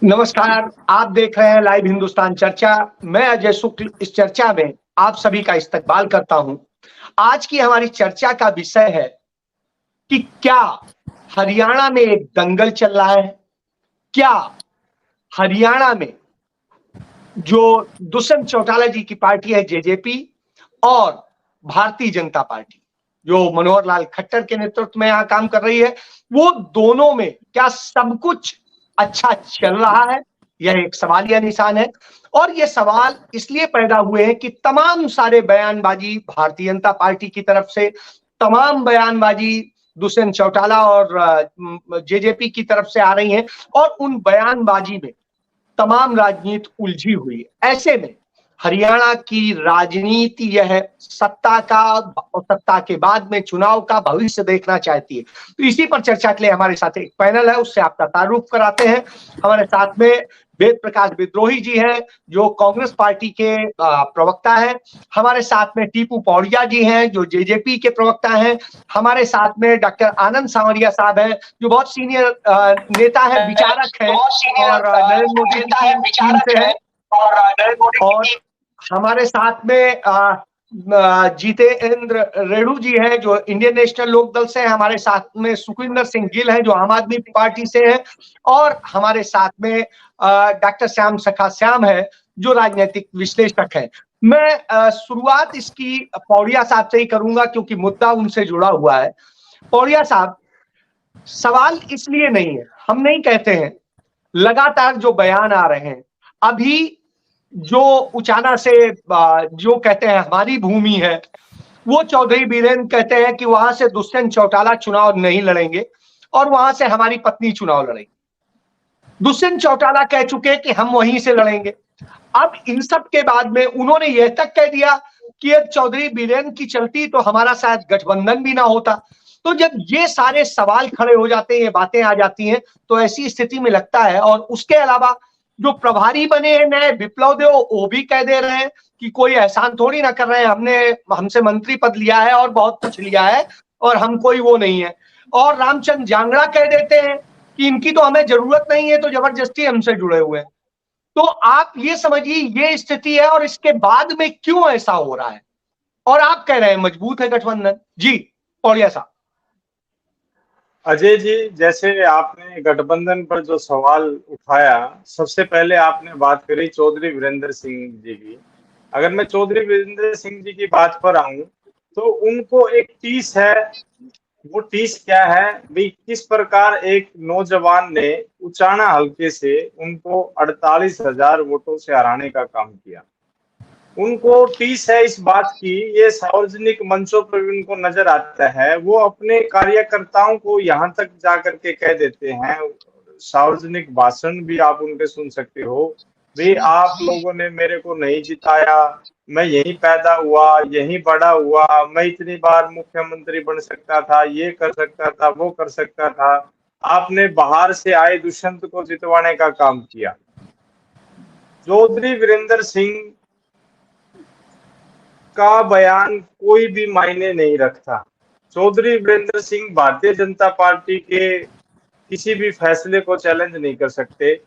नमस्कार, आप देख रहे हैं लाइव हिंदुस्तान चर्चा। मैं अजय शुक्ल इस चर्चा में आप सभी का इस्तकबाल करता हूं। आज की हमारी चर्चा का विषय है कि क्या हरियाणा में एक दंगल चल रहा है? क्या हरियाणा में जो दुष्यंत चौटाला जी की पार्टी है जेजेपी और भारतीय जनता पार्टी जो मनोहर लाल खट्टर के नेतृत्व में यहां काम कर रही है, वो दोनों में क्या सब कुछ अच्छा चल रहा है? यह एक सवालिया निशान है। और ये सवाल इसलिए पैदा हुए हैं कि तमाम सारे बयानबाजी भारतीय जनता पार्टी की तरफ से, तमाम बयानबाजी दुष्यंत चौटाला और जेजेपी की तरफ से आ रही हैं और उन बयानबाजी में तमाम राजनीति उलझी हुई है। ऐसे में हरियाणा की राजनीति यह सत्ता का और सत्ता के बाद में चुनाव का भविष्य देखना चाहती है। तो इसी पर चर्चा के लिए हमारे साथ एक पैनल है, उससे आपका तारुफ कराते हैं। हमारे साथ में वेद प्रकाश विद्रोही जी हैं जो कांग्रेस पार्टी के प्रवक्ता हैं। हमारे साथ में टीपू पौड़िया जी हैं जो जेजेपी के प्रवक्ता हैं। हमारे साथ में डॉक्टर आनंद सांवरिया साहब हैं जो बहुत सीनियर नेता है, विचारक हैं और नरेंद्र मोदी जी की टीम से है। और हमारे साथ में जीतेंद्र रेणु जी हैं जो इंडियन नेशनल लोकदल से हैं। हमारे साथ में सुखविंदर सिंह गिल हैं जो आम आदमी पार्टी से हैं। और हमारे साथ में डॉक्टर श्याम सखा श्याम है जो राजनीतिक विश्लेषक है। मैं शुरुआत इसकी पौड़िया साहब से ही करूंगा क्योंकि मुद्दा उनसे जुड़ा हुआ है। पौड़िया साहब, सवाल इसलिए नहीं है, हम नहीं कहते हैं, लगातार जो बयान आ रहे हैं, अभी जो उचाना से जो कहते हैं हमारी भूमि है, वो चौधरी बीरेन कहते हैं कि वहां से दुष्यंत चौटाला चुनाव नहीं लड़ेंगे और वहां से हमारी पत्नी चुनाव लड़ेंगे। दुष्यंत चौटाला कह चुके कि हम वहीं से लड़ेंगे। अब इन सब के बाद में उन्होंने यह तक कह दिया कि यदि चौधरी बीरेन की चलती तो हमारा शायद गठबंधन भी ना होता। तो जब ये सारे सवाल खड़े हो जाते हैं, ये बातें आ जाती हैं, तो ऐसी स्थिति में लगता है। और उसके अलावा जो प्रभारी बने हैं नए विप्लव देव, वो भी कह दे रहे हैं कि कोई एहसान थोड़ी ना कर रहे हैं, हमने हमसे मंत्री पद लिया है और बहुत कुछ लिया है और हम कोई वो नहीं है। और रामचंद्र जांगड़ा कह देते हैं कि इनकी तो हमें जरूरत नहीं है, तो जबरदस्ती हमसे जुड़े हुए हैं। तो आप ये समझिए ये स्थिति है और इसके बाद में क्यों ऐसा हो रहा है? और आप कह रहे हैं मजबूत है गठबंधन। जी पौड़िया साहब। अजय जी, जैसे आपने गठबंधन पर जो सवाल उठाया, सबसे पहले आपने बात करी चौधरी वीरेंद्र सिंह जी की। अगर मैं चौधरी वीरेंद्र सिंह जी की बात पर आऊं तो उनको एक टीस है। वो टीस क्या है भाई? किस प्रकार एक नौजवान ने उचाना हलके से उनको 48,000 वोटों से हराने का काम किया। उनको टीस है इस बात की, ये सार्वजनिक मंचों पर भी उनको नजर आता है। वो अपने कार्यकर्ताओं को यहाँ तक जाकर के कह देते हैं, सार्वजनिक भाषण भी आप उनके सुन सकते हो, भाई आप लोगों ने मेरे को नहीं जिताया, मैं यहीं पैदा हुआ, यहीं बड़ा हुआ, मैं इतनी बार मुख्यमंत्री बन सकता था, ये कर सकता था, वो कर सकता था, आपने बाहर से आए दुष्यंत को जितवाने का काम किया। चौधरी वीरेंद्र सिंह का बयान कोई भी मायने नहीं रखता। चौधरी वीरेंद्र सिंह भारतीय जनता पार्टी के किसी भी फैसले को चैलेंज नहीं कर सकते।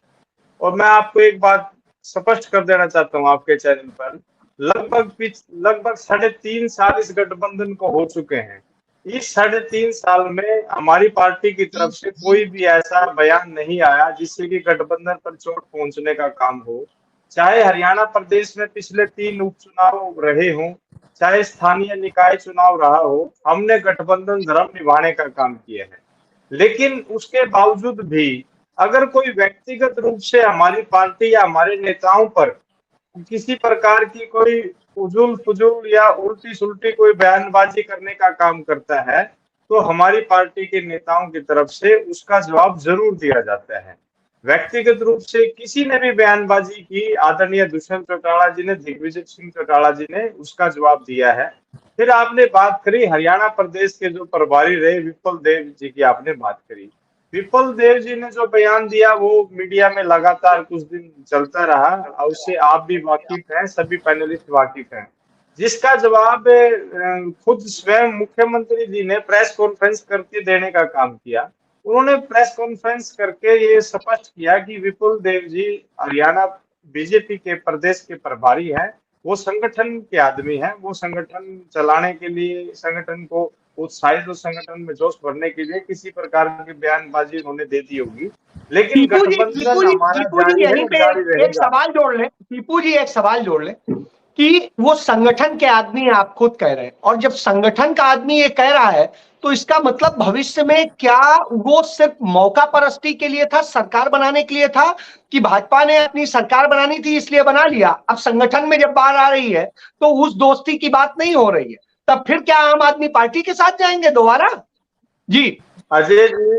और मैं आपको एक बात स्पष्ट कर देना चाहता हूं, आपके चैनल पर लगभग 3.5 साल इस गठबंधन को हो चुके हैं। इस 3.5 साल में हमारी पार्टी की तरफ से कोई भी ऐसा बयान नहीं आया जिससे कि गठबंधन पर चोट पहुंचने का काम हो। चाहे हरियाणा प्रदेश में पिछले 3 उपचुनाव रहे हों, चाहे स्थानीय निकाय चुनाव रहा हो, हमने गठबंधन धर्म निभाने का काम किया है। लेकिन उसके बावजूद भी अगर कोई व्यक्तिगत रूप से हमारी पार्टी या हमारे नेताओं पर किसी प्रकार की कोई उजुल फुजुल या उल्टी सुल्टी कोई बयानबाजी करने का काम करता है, तो हमारी पार्टी के नेताओं की तरफ से उसका जवाब जरूर दिया जाता है। व्यक्तिगत रूप से किसी ने भी बयानबाजी की, आदरणीय दुष्यंत चौटाला जी ने, दिग्विजय सिंह चौटाला जी ने उसका जवाब दिया है। फिर आपने बात करी हरियाणा प्रदेश के जो प्रभारी रहे विप्लव देव जी की, आपने बात करी। विप्लव देव जी ने जो बयान दिया वो मीडिया में लगातार कुछ दिन चलता रहा और उससे आप भी वाकिफ हैं, सभी पैनलिस्ट वाकिफ हैं। जिसका जवाब खुद स्वयं मुख्यमंत्री जी ने प्रेस कॉन्फ्रेंस करके देने का काम किया। उन्होंने प्रेस कॉन्फ्रेंस करके ये स्पष्ट किया कि विपुल देव जी हरियाणा बीजेपी के प्रदेश के प्रभारी हैं, वो संगठन के आदमी हैं, वो संगठन चलाने के लिए, संगठन को उत्साहित और संगठन में जोश भरने के लिए किसी प्रकार की बयानबाजी उन्होंने दे दी होगी, लेकिन गठबंधन हमारा टीपू जी जारी है यहीं और पे जारी एक रहेगा। सवाल जोड़ लें, टीपू जी एक सवाल जोड़ लें कि वो संगठन के आदमी आप खुद कह रहे हैं, और जब संगठन का आदमी ये कह रहा है तो इसका मतलब भविष्य में क्या वो सिर्फ मौका परस्ती के लिए था, सरकार बनाने के लिए था, कि भाजपा ने अपनी सरकार बनानी थी इसलिए बना लिया, अब संगठन में जब बात आ रही है तो उस दोस्ती की बात नहीं हो रही है, तब फिर क्या आम आदमी पार्टी के साथ जाएंगे दोबारा? जी अजय जी,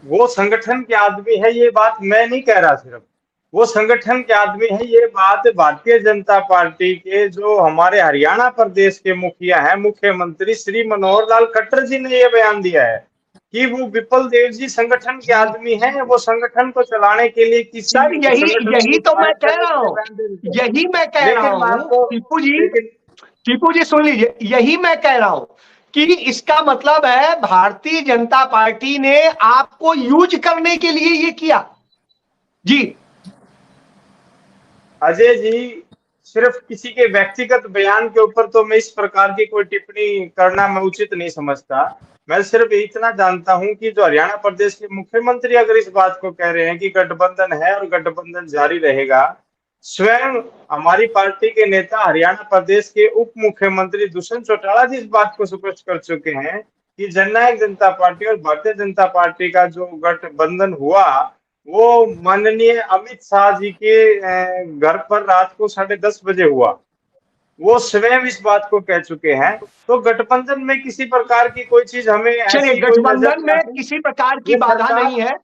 वो संगठन के आदमी है, ये बात मैं नहीं कह रहा, सिर्फ वो संगठन के आदमी है, ये बात भारतीय जनता पार्टी के जो हमारे हरियाणा प्रदेश के मुखिया हैं, मुख्यमंत्री श्री मनोहर लाल खट्टर जी ने ये बयान दिया है कि वो विपुल देव जी संगठन के आदमी हैं, वो संगठन को चलाने के लिए किसी सर, यही संगठन को यही तो मैं उत्साहित कह करने रहा के लिए हूं, बयान दे देते हैं। यही मैं कह रहा लेकिन मैं हूं आपको लेकिन टीपू जी सुन लीजिए, यही मैं कह रहा हूं कि इसका मतलब है भारतीय जनता पार्टी ने आपको यूज करने के लिए ये किया। जी अजय जी, सिर्फ किसी के व्यक्तिगत बयान के ऊपर तो मैं इस प्रकार की कोई टिप्पणी करना मैं उचित नहीं समझता। मैं सिर्फ इतना जानता हूं कि जो हरियाणा प्रदेश के मुख्यमंत्री अगर इस बात को कह रहे हैं कि गठबंधन है और गठबंधन जारी रहेगा, स्वयं हमारी पार्टी के नेता हरियाणा प्रदेश के उप मुख्यमंत्री दुष्यंत चौटाला जी इस बात को स्पष्ट कर चुके हैं कि जननायक जनता पार्टी और भारतीय जनता पार्टी का जो गठबंधन हुआ वो माननीय अमित शाह जी के घर पर रात को 10:30 बजे हुआ। वो स्वयं इस बात को कह चुके हैं, तो गठबंधन में किसी प्रकार की कोई चीज हमें चलिए, ऐसी कोई नजर गठबंधन नहीं में आती। किसी प्रकार की ये बाधा नहीं है।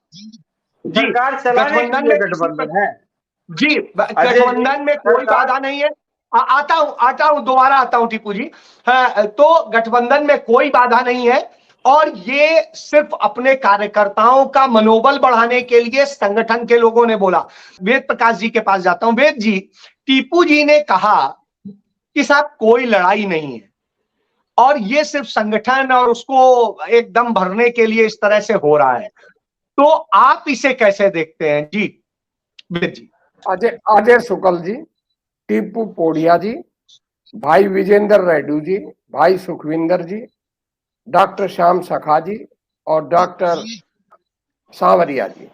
जी सरकार चलाने के गठबंधन लिए में गठबंधन है। जी अजय जी, गठबंधन में कोई सरकार बाधा नहीं है। आता हूं दोबारा आता हूं टीपू जी। हाँ, तो गठबंधन में कोई बाधा नहीं है, और ये सिर्फ अपने कार्यकर्ताओं का मनोबल बढ़ाने के लिए संगठन के लोगों ने बोला। वेद प्रकाश जी के पास जाता हूं। वेद जी, टीपू जी ने कहा कि साहब कोई लड़ाई नहीं है, और ये सिर्फ संगठन और उसको एकदम भरने के लिए इस तरह से हो रहा है, तो आप इसे कैसे देखते हैं? जी वेद जी। अजय अजय शुक्ल जी, टीपू पोड़िया जी, भाई विजेंद्र रेड्डी जी, भाई सुखविंदर जी, डॉक्टर श्याम सखा जी और डॉक्टर सांवरिया जी,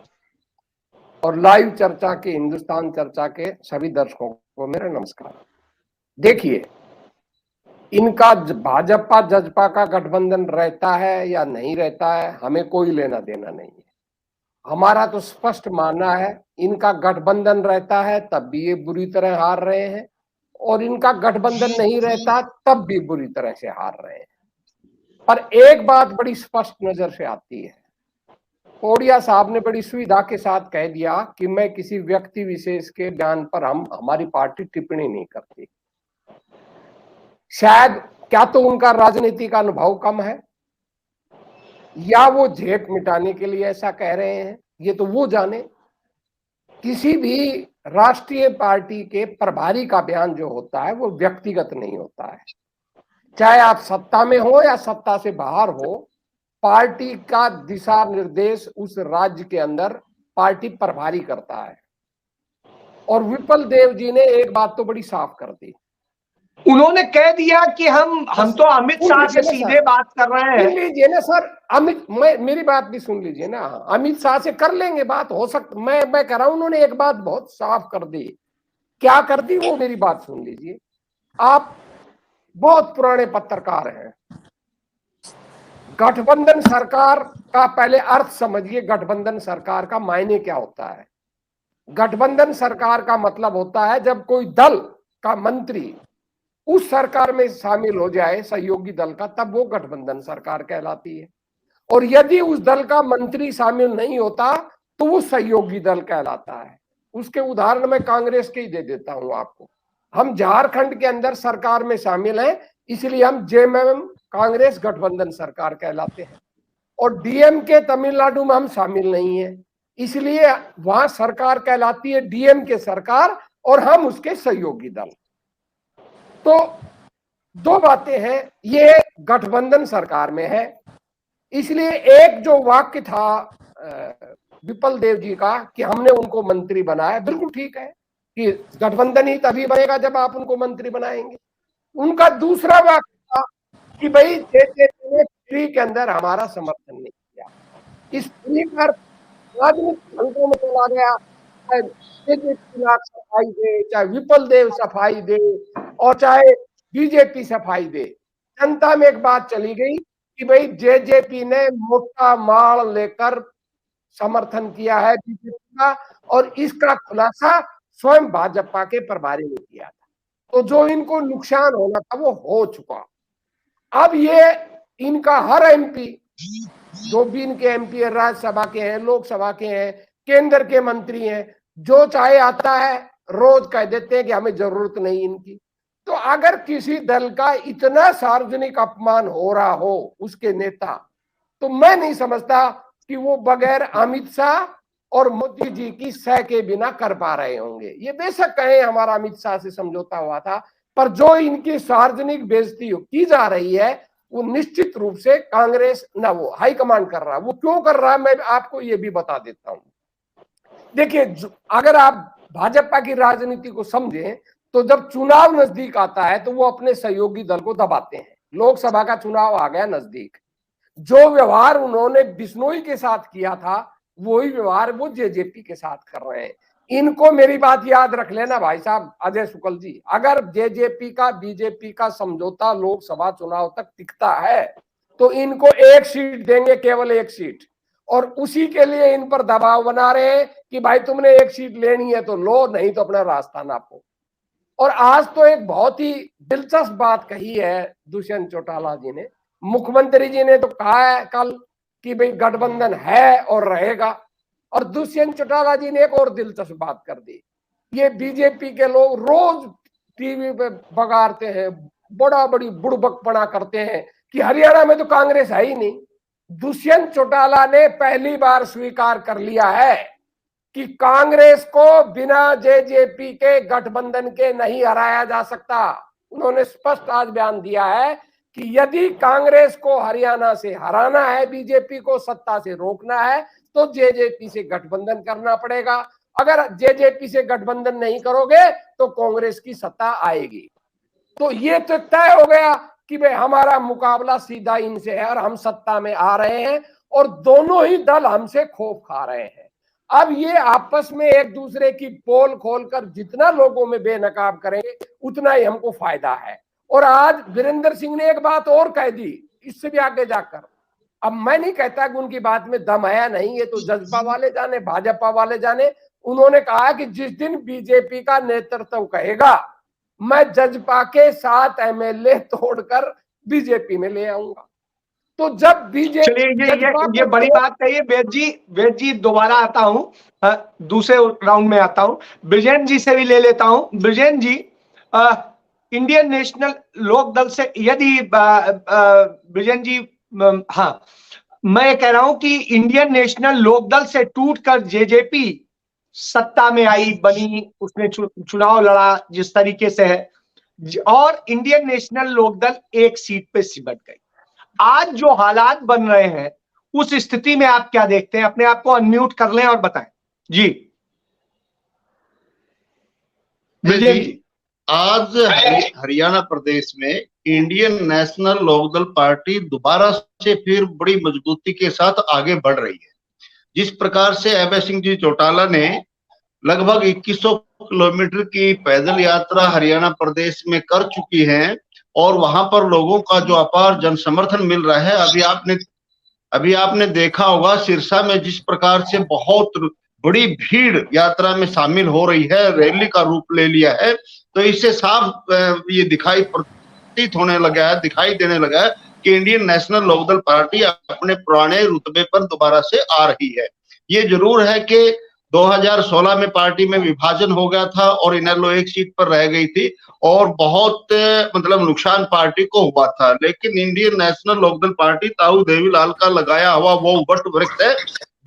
और लाइव चर्चा के, हिंदुस्तान चर्चा के सभी दर्शकों को मेरा नमस्कार। देखिए, इनका भाजपा जजपा का गठबंधन रहता है या नहीं रहता है, हमें कोई लेना देना नहीं है। हमारा तो स्पष्ट मानना है, इनका गठबंधन रहता है तब भी ये बुरी तरह हार रहे हैं, और इनका गठबंधन नहीं रहता तब भी बुरी तरह से हार रहे हैं। पर एक बात बड़ी स्पष्ट नजर से आती है, पोड़िया साहब ने बड़ी सुविधा के साथ कह दिया कि मैं किसी व्यक्ति विशेष के बयान पर हमारी पार्टी टिप्पणी नहीं करती। शायद क्या तो उनका राजनीतिक अनुभव कम है, या वो झेप मिटाने के लिए ऐसा कह रहे हैं, ये तो वो जाने। किसी भी राष्ट्रीय पार्टी के प्रभारी का बयान जो होता है वो व्यक्तिगत नहीं होता है, चाहे आप सत्ता में हो या सत्ता से बाहर हो, पार्टी का दिशा निर्देश उस राज्य के अंदर पार्टी प्रभारी करता है। और विपुल देव जी ने एक बात तो बड़ी साफ कर दी, उन्होंने कह दिया कि हम तो अमित शाह से सीधे बात कर रहे हैं। सुन लीजिए ना सर, मेरी बात भी सुन लीजिए ना, अमित शाह से कर लेंगे बात, हो सकता, मैं कह रहा हूं उन्होंने एक बात बहुत साफ कर दी। क्या कर दी वो मेरी बात सुन लीजिए। आप बहुत पुराने पत्रकार हैं, गठबंधन सरकार का पहले अर्थ समझिए, गठबंधन सरकार का मायने क्या होता है। गठबंधन सरकार का मतलब होता है जब कोई दल का मंत्री उस सरकार में शामिल हो जाए, सहयोगी दल का, तब वो गठबंधन सरकार कहलाती है। और यदि उस दल का मंत्री शामिल नहीं होता तो वो सहयोगी दल कहलाता है। उसके उदाहरण मैं कांग्रेस के ही दे देता हूं आपको। हम झारखंड के अंदर सरकार में शामिल हैं, इसलिए हम जेएमएम कांग्रेस गठबंधन सरकार कहलाते हैं। और डीएमके तमिलनाडु में हम शामिल नहीं है, इसलिए वहां सरकार कहलाती है डीएमके सरकार, और हम उसके सहयोगी दल। तो दो बातें हैं, ये गठबंधन सरकार में है, इसलिए एक जो वाक्य था विपल देव जी का कि हमने उनको मंत्री बनाया, बिल्कुल ठीक है कि गठबंधन ही तभी बनेगा जब आप उनको मंत्री बनाएंगे। उनका दूसरा वाक्य था कि भाई जेजेपी ने फ्री के अंदर हमारा समर्थन नहीं किया। इस फ्री पर राजनीतिक हलकों में चला गया, चाहे जेजेपी सफाई दे, चाहे विपल देव सफाई दे और चाहे बीजेपी सफाई दे, जनता में एक बात चली गई कि भाई जेजेपी ने मोटा माल लेकर समर्थन किया है बीजेपी का, और इसका खुलासा स्वयं भाजपा के प्रभारी ने किया था। तो जो इनको नुकसान होना था वो हो चुका। अब ये इनका हर एमपी, जो भी इनके एमपी है, राज्यसभा के हैं, लोकसभा के हैं, केंद्र के मंत्री हैं, जो चाहे आता है रोज कह देते हैं कि हमें जरूरत नहीं इनकी। तो अगर किसी दल का इतना सार्वजनिक अपमान हो रहा हो उसके नेता, तो मैं नहीं समझता कि वो बगैर अमित शाह और मोदी जी की सह के बिना कर पा रहे होंगे। ये बेशक कहें हमारा अमित शाह से समझौता हुआ था, पर जो इनकी सार्वजनिक बेइज्जती की जा रही है वो निश्चित रूप से कांग्रेस ना वो हाईकमांड कर रहा है। वो क्यों कर रहा है मैं आपको ये भी बता देता हूं। देखिए, अगर आप भाजपा की राजनीति को समझें तो जब चुनाव नजदीक आता है तो वो अपने सहयोगी दल को दबाते हैं। लोकसभा का चुनाव आ गया नजदीक, जो व्यवहार उन्होंने बिश्नोई के साथ किया था वही व्यवहार वो जेजेपी के साथ कर रहे हैं। इनको मेरी बात याद रख लेना भाई साहब अजय शुक्ल जी, अगर जेजेपी का बीजेपी का समझौता लोकसभा चुनाव तक टिकता है तो इनको एक सीट देंगे, केवल एक सीट, और उसी के लिए इन पर दबाव बना रहे हैं कि भाई तुमने एक सीट लेनी है तो लो, नहीं तो अपना रास्ता नापो। और आज तो एक बहुत ही दिलचस्प बात कही है दुष्यंत चौटाला जी ने, मुख्यमंत्री जी ने तो कहा है कल कि भाई गठबंधन है और रहेगा, और दुष्यंत चौटाला जी ने एक और दिलचस्प बात कर दी। ये बीजेपी के लोग रोज टीवी पे बगाड़ते हैं, बड़ा बड़ी बुड़बकपना करते हैं कि हरियाणा में तो कांग्रेस है ही नहीं। दुष्यंत चौटाला ने पहली बार स्वीकार कर लिया है कि कांग्रेस को बिना जेजेपी के गठबंधन के नहीं हराया जा सकता। उन्होंने स्पष्ट आज बयान दिया है कि यदि कांग्रेस को हरियाणा से हराना है, बीजेपी को सत्ता से रोकना है, तो जेजेपी से गठबंधन करना पड़ेगा। अगर जेजेपी से गठबंधन नहीं करोगे तो कांग्रेस की सत्ता आएगी। तो ये तो तय हो गया कि भाई हमारा मुकाबला सीधा इनसे है और हम सत्ता में आ रहे हैं और दोनों ही दल हमसे खौफ खा रहे हैं। अब ये आपस में एक दूसरे की पोल खोलकर जितना लोगों में बेनकाब करेंगे उतना ही हमको फायदा है। और आज वीरेंद्र सिंह ने एक बात और कह दी इससे भी आगे जाकर, अब मैं नहीं कहता कि उनकी बात में दम है नहीं, ये तो जज्बा वाले जाने, भाजपा वाले जाने। उन्होंने कहा कि जिस दिन बीजेपी का नेतृत्व कहेगा मैं जज्बा के 7 एमएलए तोड़कर बीजेपी में ले आऊंगा। तो जब बीजेपी, चलिए ये बड़ी बात कही वेद जी दोबारा आता हूं, दूसरे राउंड में आता हूं, ब्रिजेन जी से भी ले लेता हूं। ब्रिजेन जी, इंडियन नेशनल लोक दल से यदि ब्रिजेन जी, हाँ, मैं कह रहा हूं कि इंडियन नेशनल लोक दल से टूटकर जेजेपी सत्ता में आई, बनी, उसने चुनाव लड़ा जिस तरीके से है, और इंडियन नेशनल लोक दल एक सीट पे सिमट गई। आज जो हालात बन रहे हैं उस स्थिति में आप क्या देखते हैं? अपने आप को अनम्यूट कर लें और बताएं जी। आज हरियाणा प्रदेश में इंडियन नेशनल लोकदल पार्टी दोबारा से फिर बड़ी मजबूती के साथ आगे बढ़ रही है। जिस प्रकार से अभय सिंह जी चौटाला ने लगभग 2100 किलोमीटर की पैदल यात्रा हरियाणा प्रदेश में कर चुकी है और वहां पर लोगों का जो अपार जन समर्थन मिल रहा है। अभी आपने देखा होगा सिरसा में जिस प्रकार से बहुत बड़ी भीड़ यात्रा में शामिल हो रही है, रैली का रूप ले लिया है। तो इससे साफ ये दिखाई देने लगा है कि इंडियन नेशनल लोकदल पार्टी अपने पुराने रुतबे पर दोबारा से आ रही है। ये जरूर है कि 2016 में पार्टी में विभाजन हो गया था और इनेलो एक सीट पर रह गई थी और बहुत नुकसान पार्टी को हुआ था, लेकिन इंडियन नेशनल लोकदल पार्टी ताऊ देवीलाल का लगाया हुआ वो वट वृक्ष है।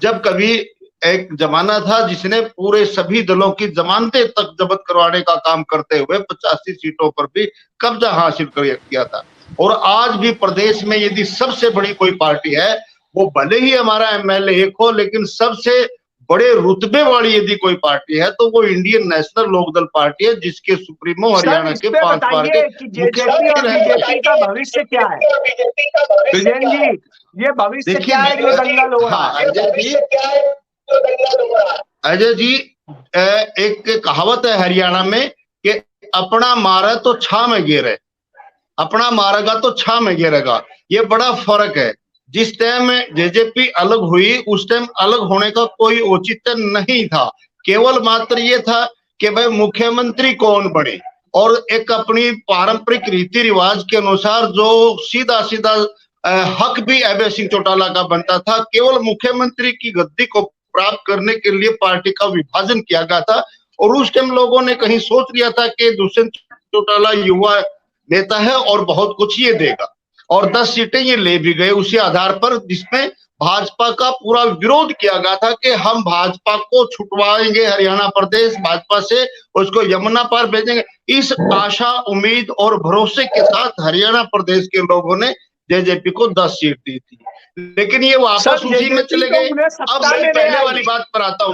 जब कभी एक जमाना था जिसने पूरे सभी दलों की जमानतें तक जब्त करवाने का काम करते हुए 85 सीटों पर भी कब्जा हासिल किया था। और आज भी प्रदेश में यदि सबसे बड़ी कोई पार्टी है वो भले ही हमारा एमएलए एक हो, लेकिन सबसे बड़े रुतबे वाली यदि कोई पार्टी है तो वो इंडियन नेशनल लोकदल पार्टी है, जिसके सुप्रीमो हरियाणा के 5 बार के जेजेपी और बीजेपी का भविष्य क्या है? विजयन जी, ये भविष्य क्या है जो दंगल हो रहा है? अजय जी, एक कहावत है हरियाणा में कि अपना मारा तो छा में गिरे, अपना मारेगा तो छा में गिरेगा। ये बड़ा फर्क है। जिस टाइम जेजेपी अलग हुई उस टाइम अलग होने का कोई औचित्य नहीं था, केवल मात्र ये था कि भाई मुख्यमंत्री कौन बने, और एक अपनी पारंपरिक रीति रिवाज के अनुसार जो सीधा सीधा हक भी अभय सिंह चौटाला का बनता था। केवल मुख्यमंत्री की गद्दी को प्राप्त करने के लिए पार्टी का विभाजन किया गया था, और उस टाइम लोगों ने कहीं सोच लिया था कि दुष्यंत चौटाला युवा नेता है और बहुत कुछ ये देगा, और 10 सीटें ये ले भी गए उसी आधार पर, जिसमें भाजपा का पूरा विरोध किया गया था कि हम भाजपा को छुटवाएंगे हरियाणा प्रदेश भाजपा से, उसको यमुना पार भेजेंगे। इस आशा, उम्मीद और भरोसे के साथ हरियाणा प्रदेश के लोगों ने जेजेपी को 10 सीट दी थी, लेकिन ये वापस उसी में चले गए। अब मैं पहले वाली बात पर आता हूं,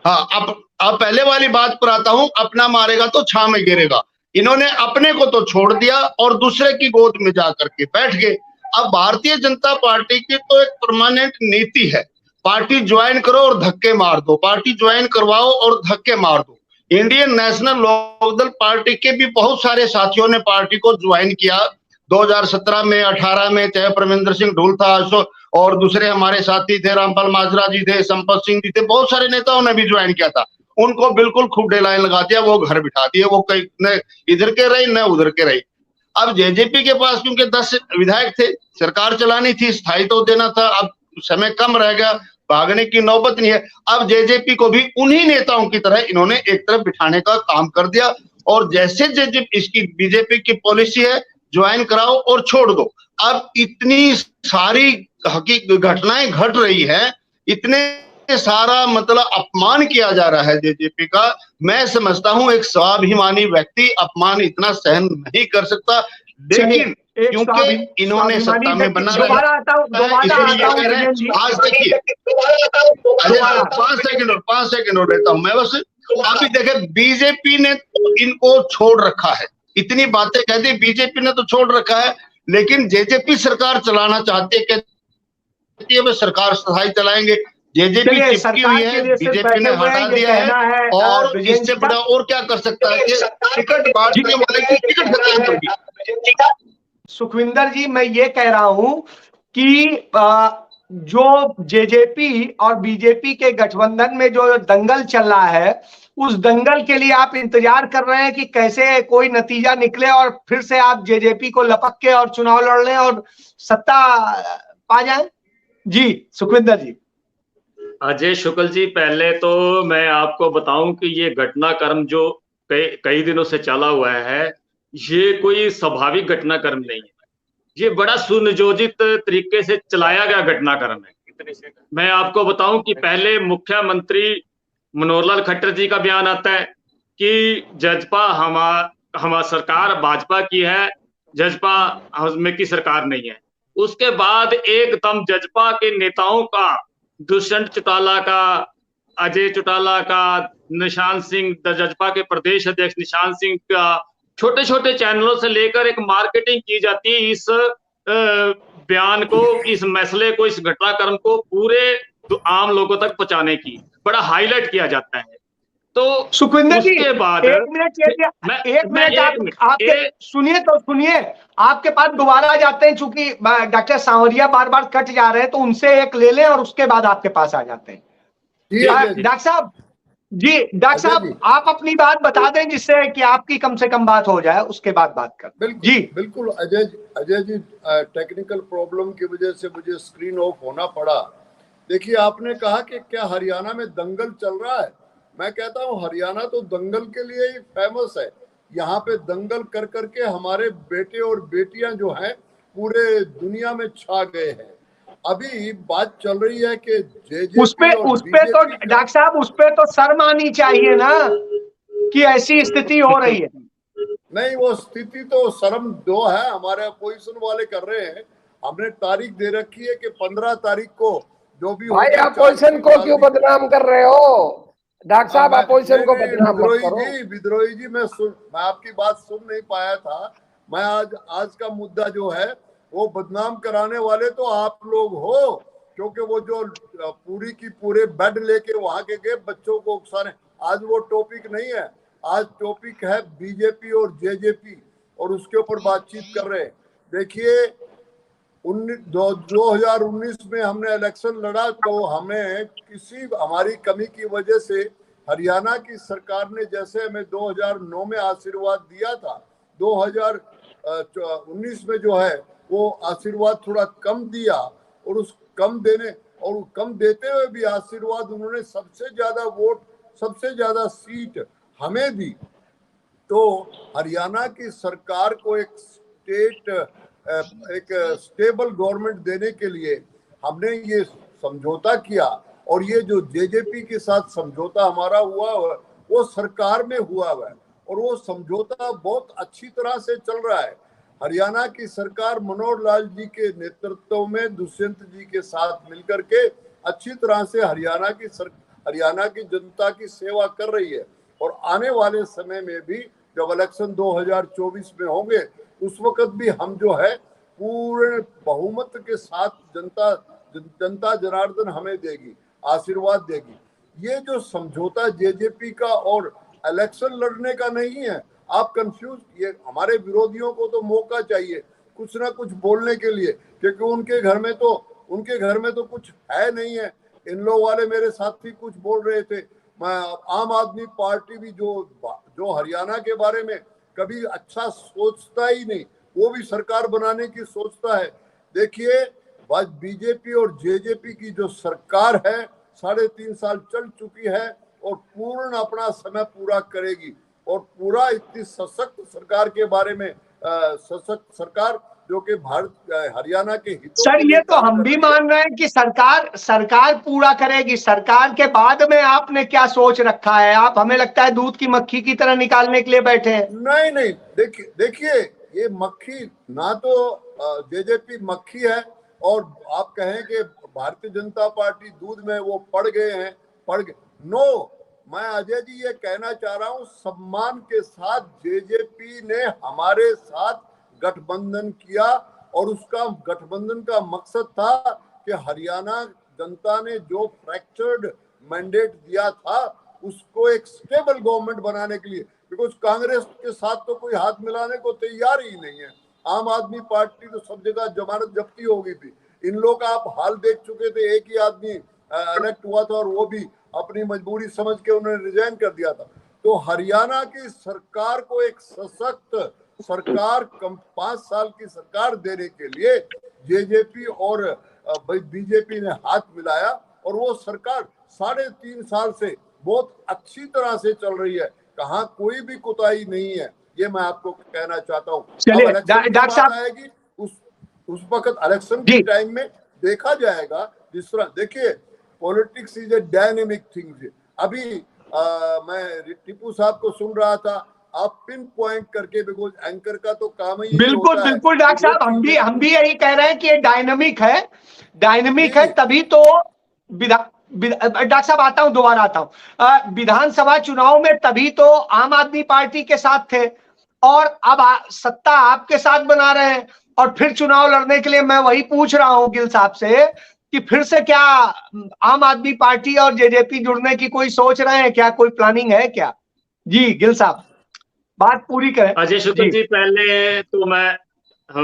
हाँ, अब पहले वाली बात पर आता हूं, अपना मारेगा तो छां में गिरेगा। इन्होंने अपने को तो छोड़ दिया और दूसरे की गोद में जाकर के बैठ गए। अब भारतीय जनता पार्टी की तो एक परमानेंट नीति है, पार्टी ज्वाइन करो और धक्के मार दो, पार्टी ज्वाइन करवाओ और धक्के मार दो। इंडियन नेशनल लोकदल पार्टी के भी बहुत सारे साथियों ने पार्टी को ज्वाइन किया 2017 में, 18 में, चाहे परमिंदर सिंह ढूल था और दूसरे हमारे साथी थे, रामपाल माजरा जी थे, संपत सिंह जी थे, बहुत सारे नेताओं ने भी ज्वाइन किया था। उनको बिल्कुल खूबे लाइन लगा दिया, वो घर बिठा दिए, वो कहीं न इधर के रही न उधर के रही। अब जेजेपी के पास क्योंकि 10 विधायक थे, सरकार चलानी थी, स्थायित्व देना था, अब समय कम रह गया, भागने की नौबत नहीं है। अब जेजेपी को भी उन्हीं नेताओं की तरह इन्होंने एक तरफ बिठाने का काम कर दिया, और जैसे जेजेपी इसकी बीजेपी की पॉलिसी है, ज्वाइन कराओ और छोड़ दो। अब इतनी सारी घटनाएं घट रही है, इतने सारा मतलब अपमान किया जा रहा है जेजेपी का। मैं समझता हूं एक स्वाभिमानी व्यक्ति अपमान इतना सहन नहीं कर सकता, लेकिन क्योंकि इन्होंने सत्ता में बना आज देखिए 5 सेकंड और देता हूं मैं बस। अभी देखे बीजेपी ने इनको छोड़ रखा है, इतनी बातें कहती बीजेपी ने तो छोड़ रखा है, लेकिन जेजेपी सरकार चलाना चाहती है कि वे सरकार स्थायी चलाएंगे। जेजेपी चिपकी हुई है, बीजेपी ने हटा दिया है, और इससे बड़ा और क्या कर सकता है कि टिकट बांटने वाले की टिकट खत्म होगी। सुखविंदर जी, मैं ये कह रहा हूं कि जो जेजेपी और बीजेपी के गठबंधन में जो दंगल चल रहा है, उस दंगल के लिए आप इंतजार कर रहे हैं कि कैसे कोई नतीजा निकले और फिर से आप जेजेपी को लपक के और चुनाव लड़ लें और सत्ता पा जाए। जी सुखविंदर जी। अजय शुक्ल जी, पहले तो मैं आपको बताऊं कि ये घटनाक्रम जो कई दिनों से चला हुआ है, ये कोई स्वाभाविक घटनाक्रम नहीं है, ये बड़ा सुनियोजित तरीके से चलाया गया घटनाक्रम है। मैं आपको बताऊं कि पहले मुख्यमंत्री मनोहर लाल खट्टर जी का बयान आता है कि जजपा हमारा सरकार भाजपा की है, जजपा हमें की सरकार नहीं है। उसके बाद एकदम जजपा के नेताओं का, दुष्यंत चौटाला का, अजय चौटाला का, निशान सिंह, जजपा के प्रदेश अध्यक्ष निशान सिंह का, छोटे छोटे चैनलों से लेकर एक मार्केटिंग की जाती है इस बयान को, इस मसले को, इस घटनाक्रम को पूरे आम लोगों तक पहुंचाने की बड़ा हाईलाइट किया जाता है। तो सुखविंदर जी, उसके बाद एक मिनट आपके सुनिए तो सुनिए, आपके पास दोबारा आ जाते हैं, चूंकि डॉक्टर सांवरिया बार बार कट जा रहे हैं, तो उनसे एक ले लें और उसके बाद आपके पास आ जाते हैं। डॉक्टर साहब जी, डॉक्टर साहब आप अपनी बात बता दें जिससे कि आपकी कम से कम बात हो जाए, उसके बाद बात कर। जी बिल्कुल अजय जी, टेक्निकल प्रॉब्लम की वजह से मुझे स्क्रीन ऑफ होना पड़ा। देखिए, आपने कहा कि क्या हरियाणा में दंगल चल रहा है। मैं कहता हूँ हरियाणा तो दंगल के लिए ही फेमस है। यहाँ पे दंगल कर करके हमारे बेटे और बेटियां जो हैं पूरे दुनिया में छा गए हैं। अभी बात चल रही है कि उसपे तो डॉक्टर साहब, उसपे तो शर्म आनी चाहिए ना कि ऐसी स्थिति हो रही है। नहीं, वो स्थिति तो शर्म दो है, हमारे अपोजिशन वाले कर रहे हैं, हमने तारीख दे रखी है कि 15 तारीख को जो भी भाई होगा, अपोजिशन को क्यों बदनाम कर रहे हो डॉक्टर साहब? अपोजिशन को बदनाम मत करो। विद्रोही जी मैं आपकी बात सुन नहीं पाया था। मैं आज का मुद्दा जो है वो बदनाम कराने वाले तो आप लोग हो, क्योंकि वो जो पूरी की पूरे बेड लेके वहां के गए बच्चों को उकसाने। आज वो टॉपिक नहीं है, आज टॉपिक है बीजेपी और जेजेपी, और उसके ऊपर बातचीत कर रहे हैं। देखिए 2019 में हमने इलेक्शन लड़ा तो हमें किसी हमारी कमी की वजह से हरियाणा की सरकार ने जैसे हमें 2009 में आशीर्वाद दिया था, 2019 में जो है वो आशीर्वाद थोड़ा कम दिया, और उस कम देते हुए भी आशीर्वाद उन्होंने सबसे ज्यादा वोट, सबसे ज्यादा सीट हमें दी। तो हरियाणा की सरकार को एक स्टेबल गवर्नमेंट देने के लिए हमने ये समझौता किया, और ये जो जेजेपी के साथ समझौता हमारा हुआ है वो सरकार में हुआ है, और वो समझौता बहुत अच्छी तरह से चल रहा है। हरियाणा की सरकार मनोहर लाल जी के नेतृत्व में दुष्यंत जी के साथ मिलकर के अच्छी तरह से हरियाणा की जनता की सेवा कर रही है, और आने वाले समय में भी जब इलेक्शन 2024 में होंगे उस वक्त भी हम जो है पूरे बहुमत के साथ जनता जनार्दन हमें देगी, आशीर्वाद देगी। ये जो समझौता जेजेपी का और इलेक्शन लड़ने का नहीं है, आप कंफ्यूज, ये हमारे विरोधियों को तो मौका चाहिए कुछ ना कुछ बोलने के लिए, क्योंकि उनके घर में तो कुछ है नहीं है। इन लोग वाले मेरे साथी कुछ बोल रहे थे, आम आदमी पार्टी भी जो हरियाणा के बारे में कभी अच्छा सोचता ही नहीं, वो भी सरकार बनाने की सोचता है। देखिए बीजेपी और जेजेपी की जो सरकार है 3.5 साल चल चुकी है और पूर्ण अपना समय पूरा करेगी, और पूरा इतनी सशक्त सरकार के बारे में सशक्त सरकार जो कि हरियाणा के हितों सर ये तो हम भी मान रहे हैं कि सरकार पूरा करेगी। सरकार के बाद में आपने क्या सोच रखा है? आप हमें लगता है दूध की मक्खी की तरह निकालने के लिए बैठे हैं। नहीं, देखिए ये मक्खी ना तो जेजेपी मक्खी है, और आप कहें कि भारतीय जनता पार्टी दूध में वो पड़ गए। नो, मैं अजय जी ये कहना चाह रहा हूँ, सम्मान के साथ जेजेपी ने हमारे साथ गठबंधन किया, और उसका गठबंधन का मकसद था कि हरियाणा जनता ने जो फ्रैक्चर्ड मैंडेट दिया था उसको एक स्टेबल गवर्नमेंट बनाने के लिए, बिकॉज कांग्रेस के साथ तो कोई हाथ मिलाने को तैयार ही नहीं है। आम आदमी पार्टी तो सब जगह जमानत जब्ती हो गई थी। इन लोग का आप हाल देख चुके थे, एक ही आदमी इलेक्ट हुआ था और वो भी अपनी मजबूरी समझ के उन्होंने रिजाइन कर दिया था। तो हरियाणा की सरकार को एक सशक्त सरकार 5 साल की सरकार देने के लिए जेजेपी और बीजेपी ने हाथ मिलाया, और वो सरकार 3.5 साल से बहुत अच्छी तरह से चल रही है, कहाँ कोई भी कोताही नहीं है। ये मैं आपको कहना चाहता हूँ। चलिए डॉक्टर साहब आएगी उस वक्त इलेक्शन के टाइम में देखा जाएगा। जिस तरह देखिए politics is a dynamic thing. अभी मैं टीपू साहब को सुन रहा था, आप पिन पॉइंट करके, बिकॉज एंकर का तो काम ही बिल्कुल डॉक्टर साहब, हम भी यही कह रहे हैं कि ये डायनेमिक है तभी तो डॉक्टर साहब दोबारा आता हूं, विधानसभा चुनाव में तभी तो आम आदमी पार्टी के साथ थे, और अब सत्ता आपके साथ बना रहे हैं, और फिर चुनाव लड़ने के लिए मैं वही पूछ रहा हूं गिल साहब से कि फिर से क्या आम आदमी पार्टी और जेजेपी जुड़ने की कोई सोच रहे हैं क्या? कोई प्लानिंग है क्या? जी गिल साहब बात पूरी करें। अजय शुक्ल जी, पहले तो मैं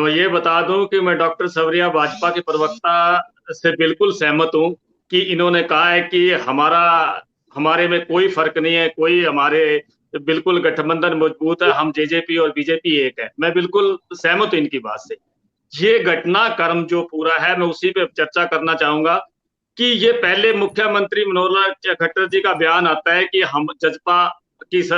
ये बता दूं कि मैं डॉक्टर सवरिया भाजपा के प्रवक्ता से बिल्कुल सहमत हूं कि इन्होंने कहा है कि हमारे में कोई फर्क नहीं है, कोई हमारे बिल्कुल गठबंधन मजबूत है, हम जेजेपी और बीजेपी एक है। मैं बिल्कुल सहमत हूं इनकी बात से। ये घटनाक्रम जो पूरा है मैं उसी पे चर्चा करना चाहूंगा कि ये पहले मुख्यमंत्री मनोहर लाल खट्टर जी का बयान आता है कि हम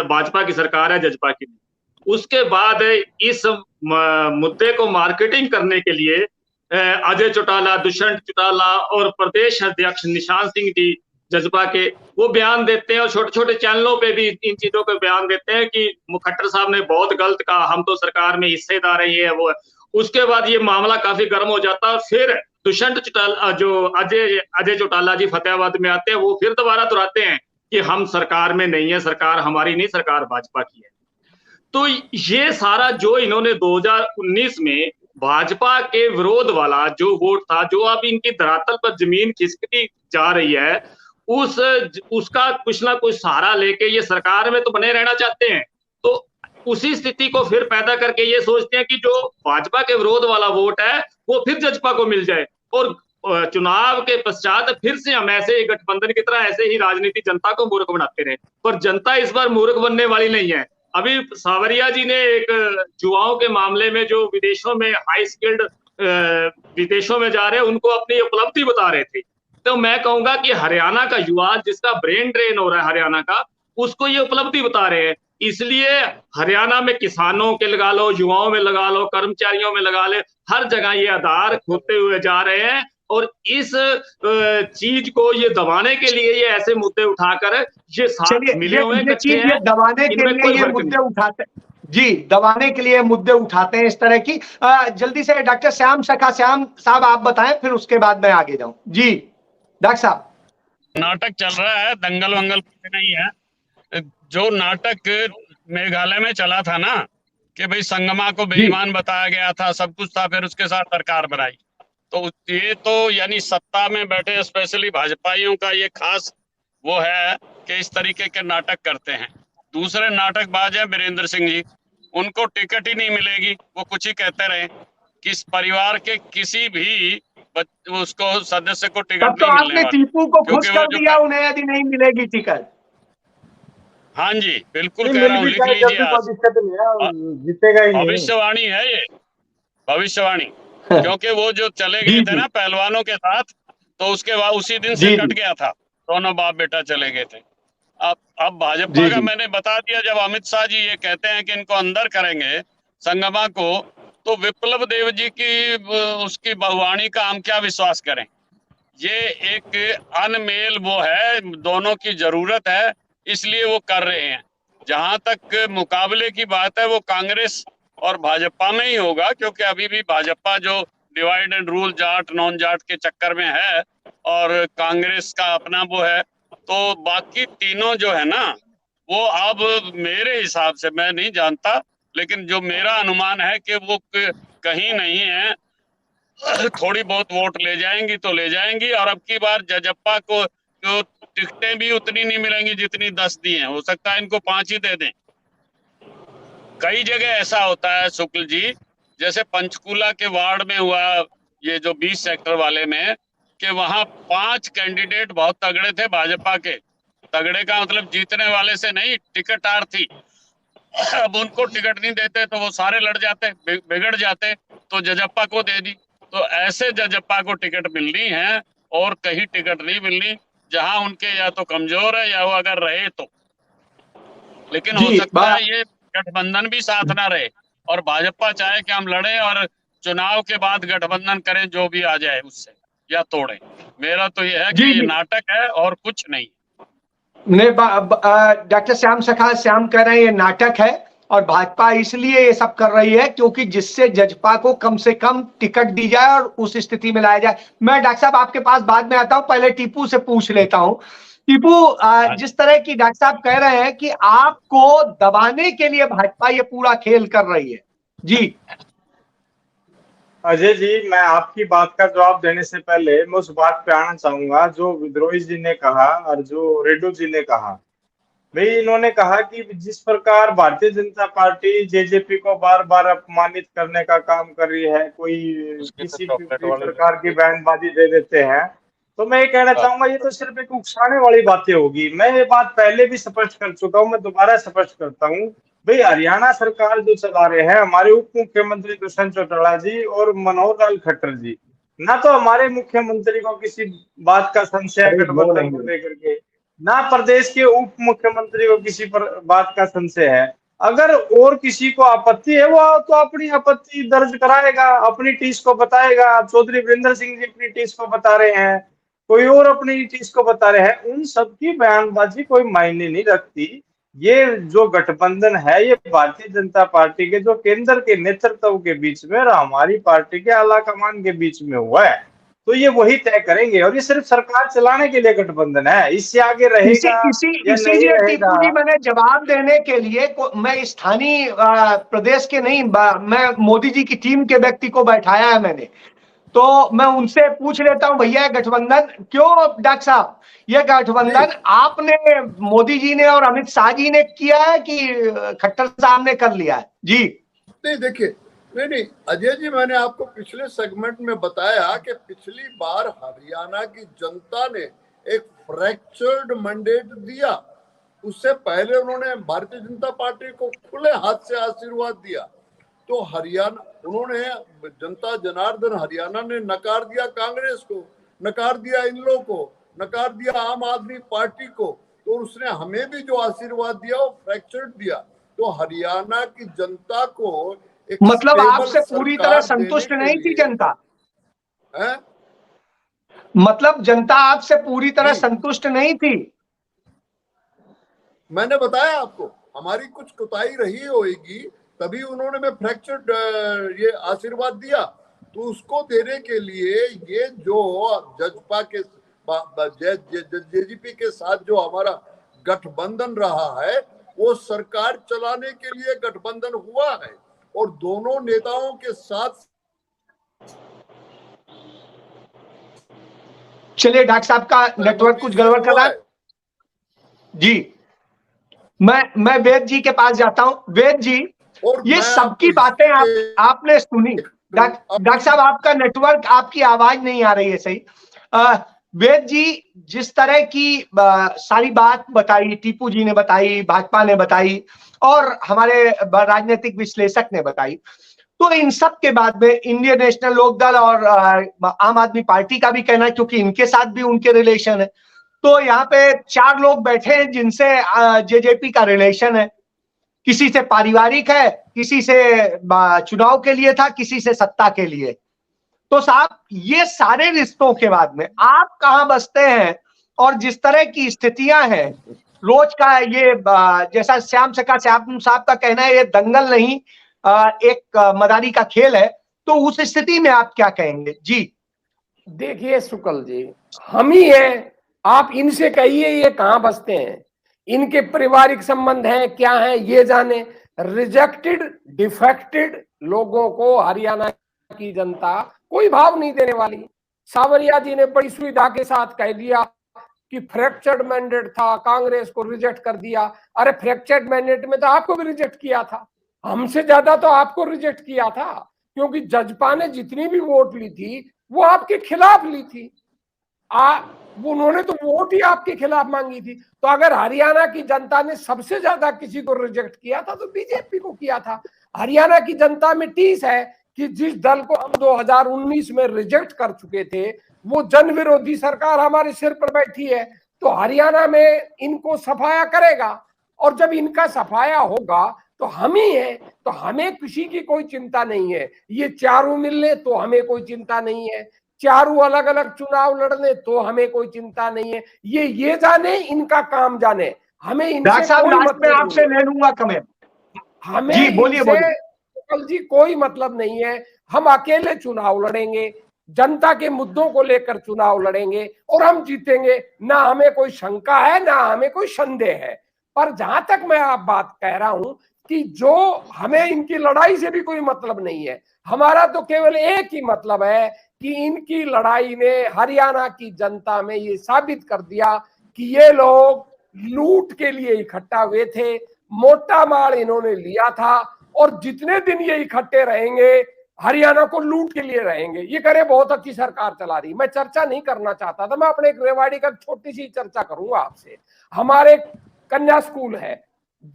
भाजपा की सरकार है, जजपा की नहीं। उसके बाद इस मुद्दे को मार्केटिंग करने के लिए अजय चौटाला, दुष्यंत चौटाला और प्रदेश अध्यक्ष निशान सिंह जी जजपा के वो बयान देते हैं, और छोटे छोटे चैनलों पे भी इन चीजों के बयान देते हैं कि खट्टर साहब ने बहुत गलत कहा, हम तो सरकार में हिस्सेदार है, ये है वो है। उसके बाद ये मामला काफी गर्म हो जाता है। फिर दुष्यंत चौटाला जो अजय चौटाला जी फतेहाबाद में आते हैं, वो फिर दोबारा दोहराते हैं कि हम सरकार में नहीं है, सरकार हमारी नहीं, सरकार भाजपा की है। तो ये सारा जो इन्होंने 2019 में भाजपा के विरोध वाला जो वोट था, जो अब इनकी धरातल पर जमीन खिसकती जा रही है, उसका कुछ ना कुछ सहारा लेके ये सरकार में तो बने रहना चाहते हैं। तो उसी स्थिति को फिर पैदा करके ये सोचते हैं कि जो भाजपा के विरोध वाला वोट है वो फिर जजपा को मिल जाए, और चुनाव के पश्चात फिर से हम ऐसे ही गठबंधन की तरह ऐसे ही राजनीति जनता को मूर्ख बनाते रहे। पर जनता इस बार मूर्ख बनने वाली नहीं है। अभी सावरिया जी ने एक युवाओं के मामले में जो विदेशों में हाई स्किल्ड विदेशों में जा रहे हैं, उनको अपनी उपलब्धि बता रहे थे। तो मैं कहूंगा कि हरियाणा का युवा जिसका ब्रेन ड्रेन हो रहा है हरियाणा का, उसको ये उपलब्धि बता रहे हैं। इसलिए हरियाणा में किसानों के लगा लो, युवाओं में लगा लो, कर्मचारियों में लगा ले, हर जगह ये आधार खोते हुए जा रहे हैं। और इस चीज को ये दबाने के लिए ये ऐसे मुद्दे उठाकर ये साथ मिले हुए कच्चे हैं, दबाने के लिए ये मुद्दे उठाते जी, दबाने के लिए मुद्दे उठाते हैं इस तरह की। जल्दी से डॉक्टर श्याम सखा श्याम साहब आप बताएं, फिर उसके बाद मैं आगे जाऊं। जी डॉक्टर साहब। नाटक चल रहा है, दंगल वंगल कुछ नहीं है। जो नाटक मेघालय में चला था ना कि भाई संगमा को बेईमान बताया गया था, सब कुछ था, फिर उसके साथ सरकार बनाई, तो ये तो यानी सत्ता में बैठे स्पेशली भाजपाइयों का ये खास वो है कि इस तरीके के नाटक करते हैं। दूसरे नाटकबाज है वीरेंद्र सिंह जी, उनको टिकट ही नहीं मिलेगी, वो कुछ ही कहते रहे कि इस परिवार के किसी भी उसको सदस्य को टिकट तो नहीं मिलने आपने टीपू को खुश कर दिया उन्हें यदि नहीं मिलेगी टिकट। हाँ जी बिल्कुल कह रहा हूँ, लिख लीजिए आज। जीतेगा ही नहीं। भविष्यवाणी है ये, भविष्यवाणी। क्योंकि वो जो चले गए थे ना पहलवानों के साथ, तो उसके बाद उसी दिन से कट गया था, दोनों बाप बेटा चले गए थे। अब भाजपा का मैंने बता दिया, जब अमित शाह जी ये कहते हैं कि इनको अंदर करेंगे संगमा को, तो विप्लव देव जी की उसकी बहुवाणी का हम क्या विश्वास करें। ये एक अनमेल वो है, दोनों की जरूरत है, इसलिए वो कर रहे हैं। जहां तक मुकाबले की बात है वो कांग्रेस और भाजपा में ही होगा, क्योंकि अभी भी भाजपा जो divide and rule, Jat non Jat के चक्कर में है, और कांग्रेस का अपना वो है। तो बाकी तीनों जो है ना, वो अब मेरे हिसाब से, मैं नहीं जानता, लेकिन जो मेरा अनुमान है कि वो कहीं नहीं है, थोड़ी बहुत वोट ले जाएंगी तो ले जाएंगी। और अब की बार जजप्पा को जो टिकटें भी उतनी नहीं मिलेंगी जितनी 10 दी हैं, हो सकता है इनको 5 ही दे दें। कई जगह ऐसा होता है शुक्ल जी, जैसे पंचकूला के वार्ड में हुआ, ये जो 20 सेक्टर वाले में, कि वहां 5 कैंडिडेट बहुत तगड़े थे भाजपा के। तगड़े का मतलब जीतने वाले से नहीं, टिकट थी। अब उनको टिकट नहीं देते तो वो सारे लड़ जाते, बिगड़ जाते, तो जजप्पा को दे दी। तो ऐसे जजप्पा को टिकट मिलनी है, और कहीं टिकट नहीं मिलनी जहां उनके या तो कमजोर है या वो अगर रहे तो। लेकिन हो सकता है ये गठबंधन भी साथ ना रहे, और भाजपा चाहे कि हम लड़े और चुनाव के बाद गठबंधन करें, जो भी आ जाए उससे, या तोड़ें। मेरा तो ये है कि ये नाटक है और कुछ नहीं। डॉक्टर श्याम सखा श्याम कह रहे हैं ये नाटक है, और भाजपा इसलिए ये सब कर रही है क्योंकि जिससे जजपा को कम से कम टिकट दी जाए और उस स्थिति में लाया जाए। मैं डॉक्टर साहब आपके पास बाद में आता हूं, पहले टीपू से पूछ लेता हूं। टीपू, जिस तरह की डॉक्टर साहब कह रहे हैं कि आपको दबाने के लिए भाजपा ये पूरा खेल कर रही है। जी अजय जी, मैं आपकी बात का जवाब देने से पहले मैं उस बात पे आना चाहूंगा जो विद्रोही जी ने कहा और जो रेड्डी जी ने कहा। भाई इन्होंने कहा कि जिस प्रकार भारतीय जनता पार्टी जेजेपी को बार बार अपमानित करने का काम कर रही है, कोई किसी भी प्रकार की बयानबाजी दे देते हैं, तो मैं ये कहना चाहूंगा ये तो सिर्फ एक उकसाने वाली बातें होगी। मैं ये बात पहले भी स्पष्ट कर चुका हूँ, मैं दोबारा स्पष्ट करता हूँ। भाई हरियाणा सरकार जो चला रहे हैं हमारे उप मुख्यमंत्री दुष्यंत चौटाला जी और मनोहर लाल खट्टर जी, ना तो हमारे मुख्यमंत्री को किसी बात का संशय है गठबंधन को लेकर के, ना प्रदेश के उप मुख्यमंत्री को किसी पर बात का संशय है। अगर और किसी को आपत्ति है वो तो अपनी आपत्ति दर्ज कराएगा, अपनी टीस को बताएगा। चौधरी वीरेंद्र सिंह जी अपनी टीस को बता रहे हैं, कोई और अपनी चीज को बता रहे हैं, उन सबकी बयानबाजी कोई मायने नहीं रखती। ये जो गठबंधन है ये भारतीय जनता पार्टी के जो केंद्र के नेतृत्व के बीच में और हमारी पार्टी के आला कमान के बीच में हुआ है, तो ये वही तय करेंगे। और ये सिर्फ सरकार चलाने के लिए गठबंधन है, इससे आगे रहेगा या नहीं रहेगा। टीपू जी, मैंने जवाब देने के लिए मैं स्थानीय प्रदेश के नहीं, मैं मोदी जी की टीम के व्यक्ति को बैठाया है मैंने, तो मैं उनसे पूछ लेता हूं, भैया गठबंधन क्यों, डॉक्टर साहब ये गठबंधन आपने, मोदी जी ने और अमित शाह जी ने किया है कि खट्टर साहब ने कर लिया है? जी नहीं, देखिए, नहीं अजय जी, मैंने आपको पिछले सेगमेंट में बताया कि पिछली बार हरियाणा की जनता ने एक फ्रैक्चर्ड मैंडेट दिया, उससे पहले उन्होंने भारतीय जनता पार्टी को खुले हाथ से आशीर्वाद दिया। तो हरियाणा उन्होंने जनता जनार्दन हरियाणा ने नकार दिया कांग्रेस को, नकार दिया इन लोगों को, नकार दिया आम आदमी पार्टी को, तो उसने हमें भी जो आशीर्वाद दिया वो फ्रैक्चर्ड दिया। तो हरियाणा की जनता को एक मतलब आपसे पूरी तरह संतुष्ट नहीं थी जनता है? मतलब जनता आपसे पूरी तरह संतुष्ट नहीं थी? मैंने बताया आपको, हमारी कुछ कोताही रही होगी तभी उन्होंने में फ्रैक्चर्ड ये आशीर्वाद दिया। तो उसको देने के लिए ये जो जजपा के जेजेपी के साथ जो हमारा गठबंधन रहा है वो सरकार चलाने के लिए गठबंधन हुआ है, और दोनों नेताओं के साथ। चलिए डॉक्टर साहब का नेटवर्क कुछ गड़बड़ कर रहा है जी, मैं वेद जी के पास जाता हूं। वेद जी, ये सबकी बातें आपने सुनी। डॉक्टर साहब आपका नेटवर्क, आपकी आवाज नहीं आ रही है सही। वेद जी, जिस तरह की सारी बात बताई, टीपू जी ने बताई, भाजपा ने बताई और हमारे राजनीतिक विश्लेषक ने बताई, तो इन सब के बाद में इंडियन नेशनल लोकदल और आम आदमी पार्टी का भी कहना है, क्योंकि इनके साथ भी उनके रिलेशन है। तो यहाँ पे 4 लोग बैठे हैं जिनसे जेजेपी का रिलेशन है, किसी से पारिवारिक है, किसी से चुनाव के लिए था, किसी से सत्ता के लिए। तो साहब, ये सारे रिश्तों के बाद में आप कहां बसते हैं? और जिस तरह की स्थितियां हैं रोज का, ये जैसा श्याम साहब का कहना है, ये दंगल नहीं एक मदारी का खेल है, तो उस स्थिति में आप क्या कहेंगे? जी देखिए शुक्ल जी, हम ही हैं, आप इनसे कहिए ये कहां बसते हैं, इनके पारिवारिक संबंध हैं क्या हैं ये जाने। रिजेक्टेड डिफेक्टेड लोगों को हरियाणा की जनता कोई भाव नहीं देने वाली। सावरिया जी ने बड़ी सुविधा के साथ कह दिया कि फ्रैक्चर्ड मैंडेट था, कांग्रेस को रिजेक्ट कर दिया। अरे फ्रैक्चर्ड मैंडेट में तो आपको भी रिजेक्ट किया था, हमसे ज्यादा तो आपको रिजेक्ट किया था, क्योंकि जजपा ने जितनी भी वोट ली थी वो आपके खिलाफ ली थी। उन्होंने तो वोट ही आपके खिलाफ मांगी थी। तो अगर हरियाणा की जनता ने सबसे ज्यादा किसी को रिजेक्ट किया था तो बीजेपी को किया था। हरियाणा की जनता में टीस है कि जिस दल को हम 2019 में रिजेक्ट कर चुके थे, वो जन विरोधी सरकार हमारे सिर पर बैठी है, तो हरियाणा में इनको सफाया करेगा। और जब इनका सफाया होगा तो हम ही है, तो हमें किसी की कोई चिंता नहीं है। ये चारों मिलने तो हमें कोई चिंता नहीं है, चारों अलग अलग चुनाव लड़ने तो हमें कोई चिंता नहीं है। ये जाने, इनका काम जाने, हमें इनसे कोई मतलब आपसे ले लूंगा कमेंट। हमें जी बोलिए जी कोई मतलब नहीं है। हम अकेले चुनाव लड़ेंगे, जनता के मुद्दों को लेकर चुनाव लड़ेंगे और हम जीतेंगे, ना हमें कोई शंका है ना हमें कोई संदेह है। पर जहां तक मैं आप बात कह रहा हूं कि जो हमें इनकी लड़ाई से भी कोई मतलब नहीं है, हमारा तो केवल एक ही मतलब है कि इनकी लड़ाई ने हरियाणा की जनता में ये साबित कर दिया कि ये लोग लूट के लिए इकट्ठा हुए थे, मोटा माल इन्होंने लिया था, और जितने दिन ये इकट्ठे रहेंगे हरियाणा को लूट के लिए रहेंगे। ये करे बहुत अच्छी सरकार चला रही। मैं चर्चा नहीं करना चाहता था, मैं अपने एक रेवाड़ी का छोटी सी चर्चा करूंगा आपसे। हमारे कन्या स्कूल है,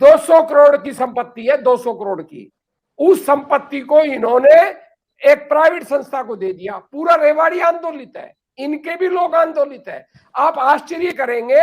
200 करोड़ की संपत्ति है, 200 करोड़ की। उस संपत्ति को इन्होंने एक प्राइवेट संस्था को दे दिया। पूरा रेवाड़ी आंदोलित है, इनके भी लोग आंदोलित है। आप आश्चर्य करेंगे,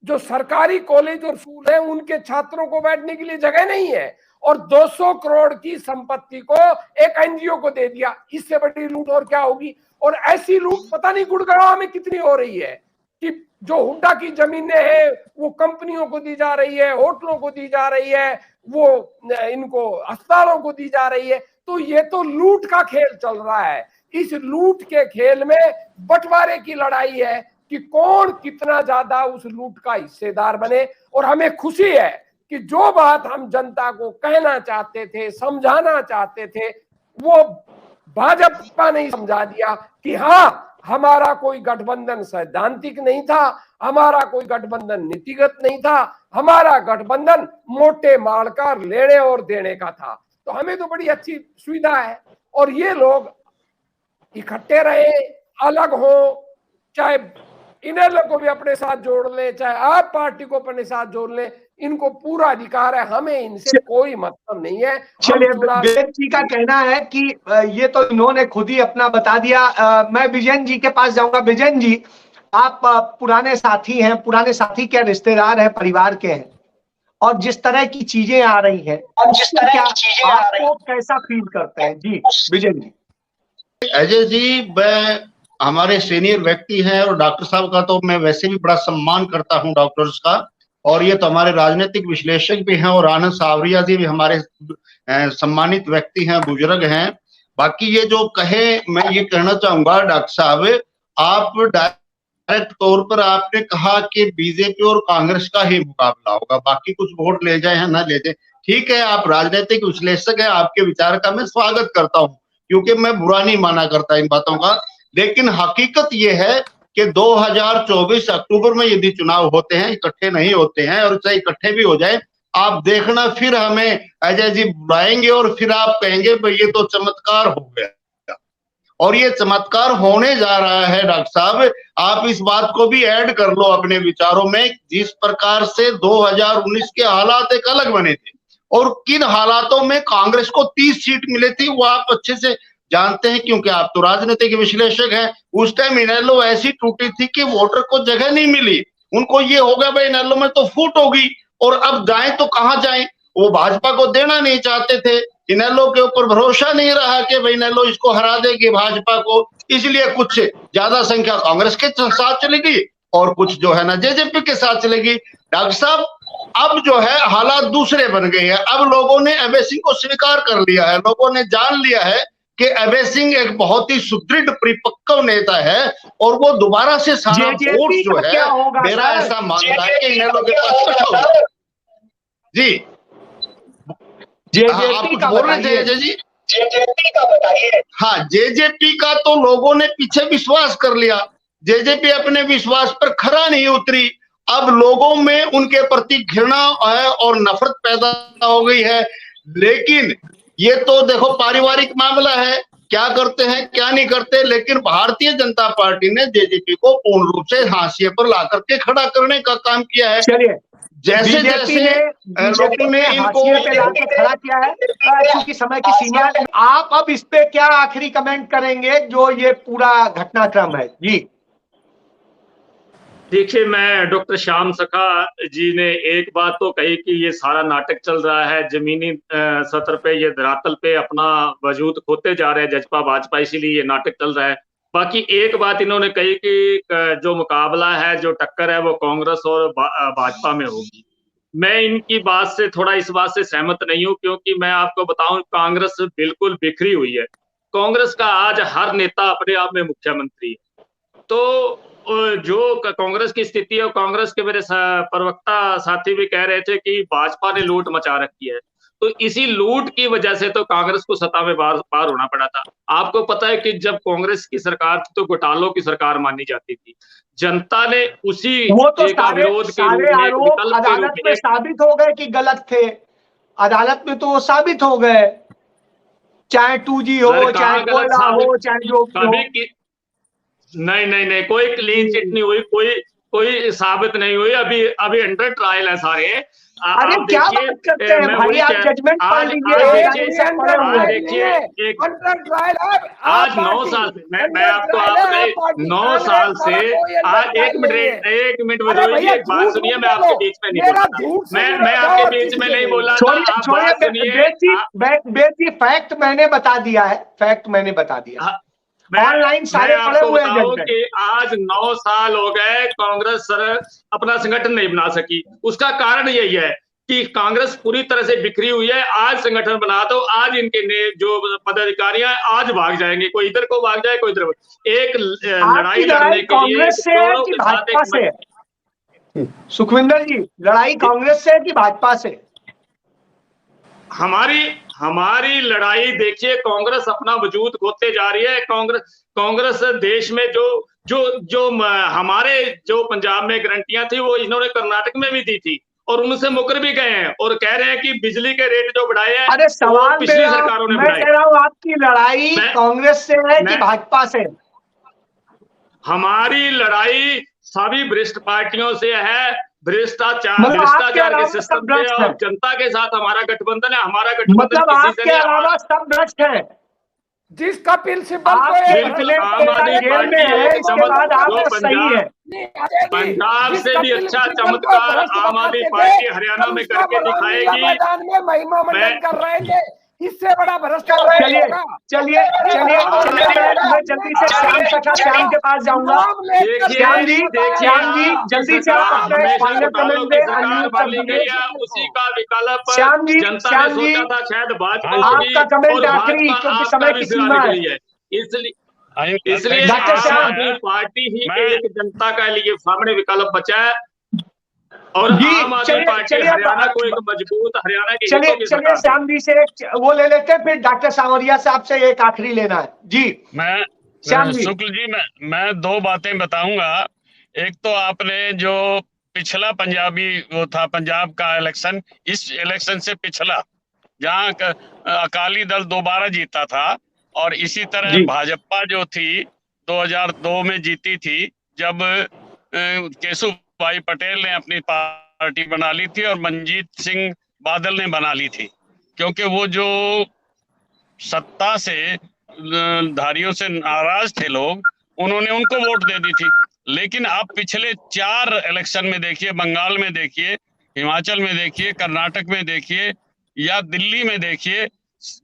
जो सरकारी कॉलेज और स्कूल है उनके छात्रों को बैठने के लिए जगह नहीं है, और 200 करोड़ की संपत्ति को एक एनजीओ को दे दिया। इससे बड़ी लूट और क्या होगी? और ऐसी लूट पता नहीं गुड़गांव में कितनी हो रही है। कि जो हुड्डा की जमीनें हैं वो कंपनियों को दी जा रही है, होटलों को दी जा रही है, वो इनको अस्पतालों को दी जा रही है। तो ये तो लूट का खेल चल रहा है। इस लूट के खेल में बंटवारे की लड़ाई है कि कौन कितना ज्यादा उस लूट का हिस्सेदार बने। और हमें खुशी है कि जो बात हम जनता को कहना चाहते थे, समझाना चाहते थे, वो भाजपा ने समझा दिया कि हाँ, हमारा कोई गठबंधन सैद्धांतिक नहीं था, हमारा कोई गठबंधन नीतिगत नहीं था, हमारा गठबंधन मोटे माल का लेने और देने का था। तो हमें तो बड़ी अच्छी सुविधा है। और ये लोग इकट्ठे रहे, अलग हो, चाहे इनेलो को भी अपने साथ जोड़ ले, चाहे आप पार्टी को अपने साथ जोड़ ले, इनको पूरा अधिकार है, हमें इनसे कोई मतलब नहीं है। चलिए, विजयन जी का कहना है कि ये तो इन्होंने खुद ही अपना बता दिया। मैं विजयन जी के पास जाऊंगा। विजयन जी, आप पुराने साथी हैं, पुराने साथी क्या रिश्तेदार हैं, परिवार के हैं, और जिस तरह की चीजें आ रही हैं, और जिस तरह की चीजें आपको कैसा फील करते हैं? जी विजयन जी। अजय जी, मैं हमारे सीनियर व्यक्ति हैं और डॉक्टर साहब का तो मैं वैसे भी बड़ा सम्मान करता हूं, डॉक्टर्स का, और ये तो हमारे राजनीतिक विश्लेषक भी हैं, और आनंद सावरिया जी भी हमारे सम्मानित व्यक्ति हैं, बुजुर्ग हैं। बाकी ये जो कहे, मैं ये कहना चाहूंगा डॉक्टर साहब, आप डायरेक्ट तौर पर आपने कहा कि बीजेपी और कांग्रेस का ही मुकाबला होगा, बाकी कुछ वोट ले जाए या ना ले जाए, ठीक है, आप राजनीतिक विश्लेषक हैं, आपके विचार का मैं स्वागत करता हूं, क्योंकि मैं बुरा नहीं माना करता इन बातों का। लेकिन हकीकत यह है कि 2024 अक्टूबर में यदि चुनाव होते हैं, इकट्ठे नहीं होते हैं, और चाहे इकट्ठे भी हो जाए, आप देखना फिर हमें अजय जी बुलाएंगे और फिर आप कहेंगे भाई ये तो चमत्कार हो गया। और ये चमत्कार होने जा रहा है डॉक्टर साहब, आप इस बात को भी ऐड कर लो अपने विचारों में। जिस प्रकार से 2019 के हालात एक अलग बने थे और किन हालातों में कांग्रेस को 30 सीट मिली थी, वो आप अच्छे से जानते हैं, क्योंकि आप तो राजनीतिक विश्लेषक हैं। उस टाइम इनेलो ऐसी टूटी थी कि वोटर को जगह नहीं मिली, उनको ये हो गया भाई इनेलो में तो फूट होगी, और अब जाएं तो कहां जाएं। वो भाजपा को देना नहीं चाहते थे, इनेलो के ऊपर भरोसा नहीं रहा कि भाई इनेलो इसको हरा देगी भाजपा को, इसलिए कुछ ज्यादा संख्या कांग्रेस के साथ चली गई और कुछ जो है ना जेजेपी के साथ चलेगी। डॉक्टर साहब, अब जो है हालात दूसरे बन गए हैं। अब लोगों ने अभय सिंह को स्वीकार कर लिया है, लोगों ने जान लिया है कि अभय सिंह एक बहुत ही सुदृढ़ परिपक्व नेता है, और वो दोबारा से सारा वोट जो है, मेरा ऐसा मानना है कि इनेलो के पास होगा। जी आप कुछ बोल रहे थे अजय जी? जेजेपी का बताइए। हाँ, जेजेपी का तो लोगों ने पीछे विश्वास कर लिया, जेजेपी अपने विश्वास पर खरा नहीं उतरी। अब लोगों में उनके प्रति घृणा है और नफरत पैदा हो गई है। लेकिन ये तो देखो पारिवारिक मामला है, क्या करते हैं क्या नहीं करते, लेकिन भारतीय जनता पार्टी ने जेजेपी को पूर्ण रूप से हाशिए पर ला करके खड़ा करने का काम किया है। चलिए, जैसे बीजेपी ने हाशिए पे लाके खड़ा किया है, क्योंकि समय की सीमा है। आप अब इस पे क्या आखिरी कमेंट करेंगे जो ये पूरा घटनाक्रम है? जी देखिए, मैं डॉक्टर श्याम सखा जी ने एक बात तो कही कि ये सारा नाटक चल रहा है, जमीनी सतर पे, ये धरातल पे अपना वजूद खोते जा रहे हैं जजपा भाजपा, इसीलिए ये नाटक चल रहा है। बाकी एक बात इन्होंने कही कि जो मुकाबला है, जो टक्कर है, वो कांग्रेस और भाजपा में होगी। मैं इनकी बात से थोड़ा इस बात से सहमत नहीं हूं, क्योंकि मैं आपको बताऊं, कांग्रेस बिल्कुल बिखरी हुई है। कांग्रेस का आज हर नेता अपने आप में मुख्यमंत्री है। तो जो कांग्रेस की स्थिति है, कांग्रेस के मेरे प्रवक्ता साथी भी कह रहे थे कि भाजपा ने लूट मचा रखी है, तो इसी लूट की वजह से तो कांग्रेस को सत्ता में पार होना पड़ा था। आपको पता है कि जब कांग्रेस की सरकार थी तो घोटालों की सरकार मानी जाती थी, जनता ने उसी वो तो विरोध के आरोप अदालत में साबित हो गए कि गलत थे, अदालत में तो वो साबित हो गए, चाहे 2G हो, चाहे कोयला हो, चाहे जो भी। नहीं, कोई क्लीन चिट नहीं हुई, कोई साबित नहीं हुई। अभी अंडर ट्रायल है सारे। अरे क्या बात करते हैं भाई, आप जजमेंट पढ़ लीजिए। आज 9 साल से मैं आपको 9 साल से आज एक मिनट में एक बात सुनिए, मैं आपके बीच में नहीं बोला, मैं आपके बीच में नहीं बोला। छोड़िए, फैक्ट मैंने बता दिया है, फैक्ट मैंने बता दिया। ऑनलाइन सारे पड़े आपको हुए हैं बताऊं जज कि आज 9 साल हो गए कांग्रेस सर अपना संगठन नहीं बना सकी। उसका कारण यही है कि कांग्रेस पूरी तरह से बिखरी हुई है। आज संगठन बना तो आज इनके जो पदाधिकारी हैं आज भाग जाएंगे, कोई इधर को भाग जाए कोई इधर। एक लड़ाई लड़ने के लिए कांग्रेस से है कि भाजपा से? सुखविंदर जी, लड़ाई कांग्रेस से है कि भाजपा से? हमारी लड़ाई देखिए, कांग्रेस अपना वजूद खोते जा रही है। कांग्रेस देश में जो हमारे जो पंजाब में गारंटियां थी वो इन्होंने कर्नाटक में भी दी थी और उनसे मुकर भी गए हैं और कह रहे हैं कि बिजली के रेट जो बढ़ाए हैं। अरे सवाल पिछली सरकारों ने मैं कह रहा हूँ, आपकी लड़ाई कांग्रेस से है कि भाजपा से? हमारी लड़ाई सभी भ्रष्ट पार्टियों से है, भ्रष्टाचार के सिस्टम से, और जनता के साथ हमारा गठबंधन है। हमारा गठबंधन मतलब आपके अलावा सब भ्रष्ट है। जिस कपिल सिब्बल को आम आदमी पार्टी है, इसके बाद आप सही है। पंजाब से भी अच्छा चमत्कार आम आदमी पार्टी हरियाणा में करके दिखाएगी। मैदान में महिमा मंडन कर रहे हैं, इससे बड़ा भ्रष्टाचार। चलिए मैं जल्दी से श्याम के पास जाऊंगा। श्याम जी जल्दी से अपने फाइनल कमेंट दें। उसी का विकल्प श्याम जी जनता ने सोचा था शायद भाजपा आपका कमेंट आखिरी, क्योंकि समय की सीमा है। इसलिए आम आदमी पार्टी ही एक जनता का लिए सामने विकल्प बचा है और आम आदमी पार्टी हरियाणा को एक मजबूत हरियाणा की चलिए श्याम जी से वो ले लेते हैं, फिर डॉक्टर सावरिया साहब से एक आखिरी लेना है जी। मैं शुक्ल जी मैं दो बातें बताऊंगा। एक तो आपने जो पिछला वो था पंजाब का इलेक्शन, इस इलेक्शन से पिछला जहां अकाली दल दोबारा जीता था, और इसी तरह भाजपा जो थी 2002 में जीती थी जब केशु भाई पटेल ने अपनी पार्टी बना ली थी और मनजीत सिंह बादल ने बना ली थी, क्योंकि वो जो सत्ता से धारियों से नाराज थे लोग, उन्होंने उनको वोट दे दी थी। लेकिन आप पिछले 4 इलेक्शन में देखिए, बंगाल में देखिए, हिमाचल में देखिए, कर्नाटक में देखिए या दिल्ली में देखिए,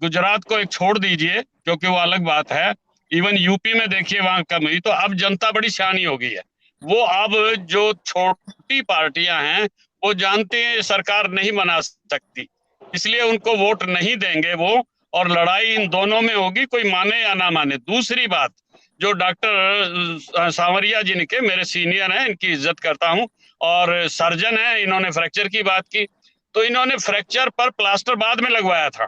गुजरात को एक छोड़ दीजिए क्योंकि वो अलग बात है, इवन यूपी में देखिए वहां कम हुई। तो अब जनता बड़ी सियानी हो गई है। वो अब जो छोटी पार्टियां हैं वो जानते हैं सरकार नहीं बना सकती, इसलिए उनको वोट नहीं देंगे वो, और लड़ाई इन दोनों में होगी, कोई माने या ना माने। दूसरी बात, जो डॉक्टर सावरिया जी के मेरे सीनियर हैं, इनकी इज्जत करता हूं और सर्जन है, इन्होंने फ्रैक्चर की बात की, तो इन्होंने फ्रैक्चर पर प्लास्टर बाद में लगवाया था।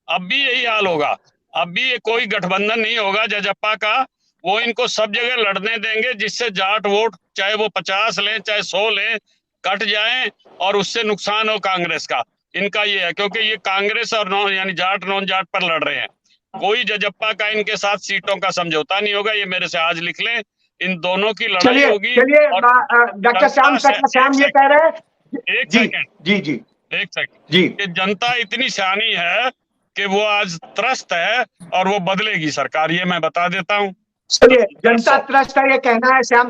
अब भी यही हाल होगा, अब भी कोई गठबंधन नहीं होगा जजप्पा का, वो इनको सब जगह लड़ने देंगे, जिससे जाट वोट चाहे वो 50 लें चाहे 100 लें कट जाएं और उससे नुकसान हो कांग्रेस का। इनका ये है, क्योंकि ये कांग्रेस और यानी जाट नॉन जाट पर लड़ रहे हैं। कोई जजप्पा का इनके साथ सीटों का समझौता नहीं होगा, ये मेरे से आज लिख लें। इन दोनों की लड़ाई होगी। चलिए डॉक्टर श्याम ये कह रहे हैं। एक सेकंड जी, जनता इतनी सियानी है कि वो आज त्रस्त है और वो बदलेगी सरकार, ये मैं बता देता हूँ। चलिए, जनता त्रस्त है ये कहना है श्याम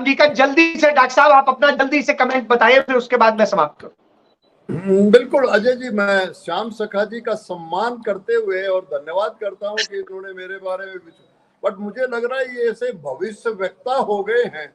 जी का। जल्दी से डॉक्टर साहब आप अपना जल्दी से कमेंट बताइए, फिर उसके बाद मैं समाप्त करूं। बिल्कुल अजय जी, मैं श्याम सखा जी का सम्मान करते हुए और धन्यवाद करता हूं कि इन्होंने मेरे बारे में, बट मुझे लग रहा है ये ऐसे भविष्य वक्ता हो गए हैं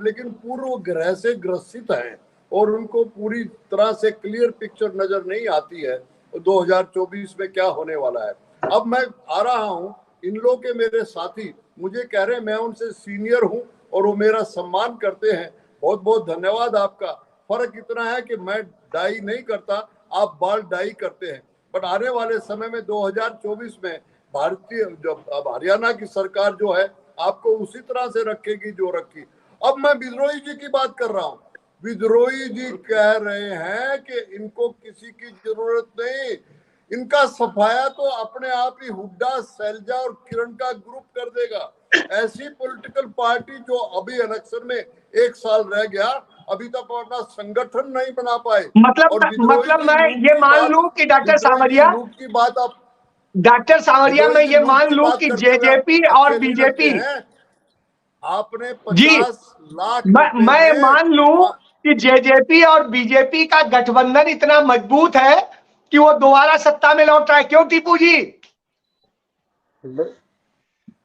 लेकिन पूर्व ग्रह से ग्रसित हैं और उनको पूरी तरह से क्लियर पिक्चर नजर नहीं आती है 2024 में क्या होने वाला है। अब मैं आ रहा हूं, इन लोग के मेरे साथी मुझे कह रहे हैं मैं उनसे सीनियर हूं और वो मेरा सम्मान करते हैं, बहुत बहुत धन्यवाद आपका। फर्क इतना है कि मैं डाई नहीं करता, आप बाल डाई करते हैं। बट आने वाले समय में 2024 में हरियाणा की सरकार जो है आपको उसी तरह से रखेगी जो रखी। अब मैं विद्रोही जी की बात कर रहा हूँ। विद्रोही जी कह रहे हैं कि इनको किसी की जरूरत नहीं, इनका सफाया तो अपने आप ही हुड्डा, सैलजा और किरण का ग्रुप कर देगा। ऐसी पॉलिटिकल पार्टी जो अभी इलेक्शन में 1 साल रह गया, अभी तक अपना संगठन नहीं बना पाए। मतलब मैं ये मान लूं कि डॉक्टर सावरिया की बात आप मैं ये मान लूं कि जेजेपी और बीजेपी, आपने 50 लाख मैं मान लूं कि जेजेपी और बीजेपी का गठबंधन इतना मजबूत है कि वो दोबारा सत्ता में लौट रहा है। क्यों टीपू जी?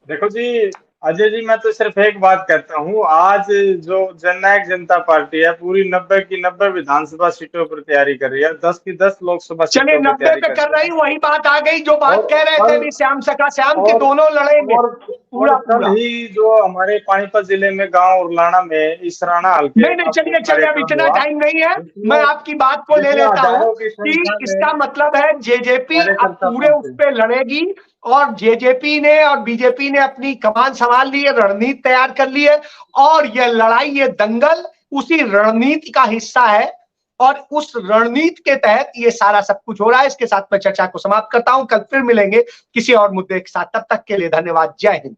देखो जी अजय जी, मैं तो सिर्फ एक बात कहता हूँ, आज जो जननायक जनता पार्टी है पूरी 90 की 90 विधानसभा सीटों पर तैयारी कर रही है, 10 की 10 लोकसभा चलिए सीटों पर 90 तैयारी पे कर रही रही, वही बात आ गई जो बात और कह रहे थे कल- अभी श्याम सखा श्याम के और- दोनों लड़ेंगे और पूरा कल पूरा। ही जो हमारे पानीपत जिले में गांव उरलाना में इसराना हल्के नहीं चलिए चलिए, अब इतना टाइम नहीं है, मैं आपकी बात को ले जिसमें लेता हूं हजारों की कि संख्या इसका में मतलब है जेजेपी अब कार्यकर्ता पूरे उस पहुंचे। पे लड़ेगी और जेजेपी ने और बीजेपी ने अपनी कमान संभाल ली है, रणनीति तैयार कर ली है और ये लड़ाई, ये दंगल उसी रणनीति का हिस्सा है और उस रणनीति के तहत ये सारा सब कुछ हो रहा है। इसके साथ मैं चर्चा को समाप्त करता हूं, कल फिर मिलेंगे किसी और मुद्दे के साथ, तब तक के लिए धन्यवाद, जय हिंद।